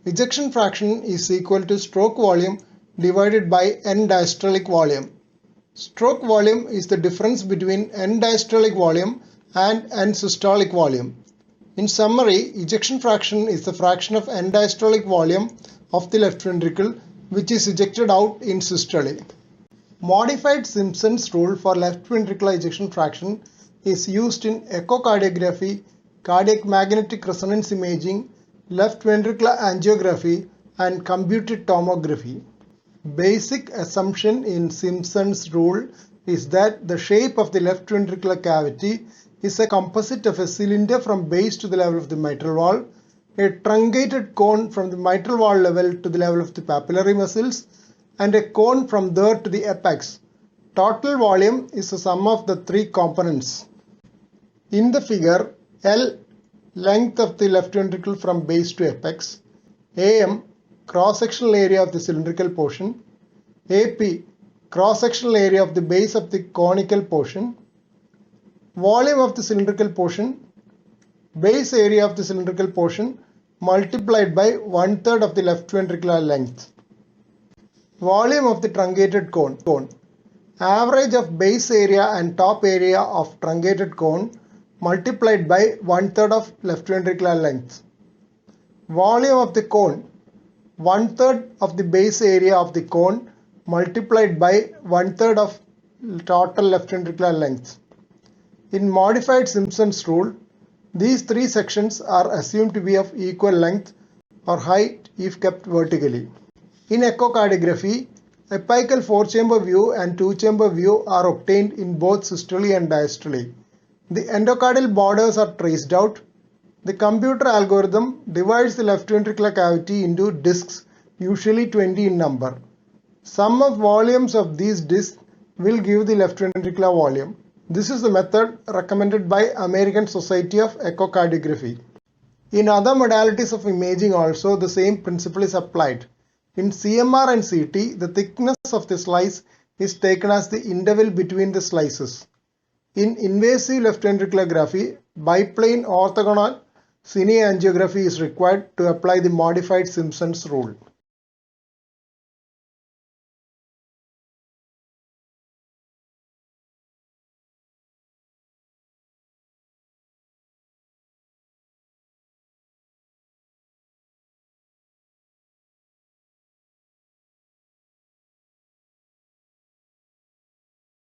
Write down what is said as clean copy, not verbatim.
Ejection fraction is equal to stroke volume divided by end diastolic volume. Stroke volume is the difference between end diastolic volume and end systolic volume. In summary, ejection fraction is the fraction of end diastolic volume of the left ventricle which is ejected out in systole. Modified Simpson's rule for left ventricular ejection fraction is used in echocardiography, cardiac magnetic resonance imaging, left ventricular angiography, and computed tomography. Basic assumption in Simpson's rule is that the shape of the left ventricular cavity is a composite of a cylinder from base to the level of the mitral valve, a truncated cone from the mitral valve level to the level of the papillary muscles, and a cone from there to the apex. Total volume is the sum of the three components. In the figure, L, length of the left ventricle from base to apex, AM, cross-sectional area of the cylindrical portion, AP, cross-sectional area of the base of the conical portion, volume of the cylindrical portion, base area of the cylindrical portion multiplied by 1/3 of the left ventricular length. Volume of the truncated cone, average of base area and top area of truncated cone multiplied by 1/3 of left ventricular length. Volume of the cone, 1/3 of the base area of the cone multiplied by 1/3 of total left ventricular length. In modified Simpson's rule, these three sections are assumed to be of equal length or height if kept vertically. In echocardiography, apical 4-chamber view and 2-chamber view are obtained in both systole and diastole. The endocardial borders are traced out. The computer algorithm divides the left ventricular cavity into discs, usually 20 in number. Sum of volumes of these discs will give the left ventricular volume. This is the method recommended by American Society of Echocardiography. In other modalities of imaging also, the same principle is applied. In CMR and CT, the thickness of the slice is taken as the interval between the slices. In invasive left ventriculography, biplane orthogonal cine angiography is required to apply the modified Simpson's rule.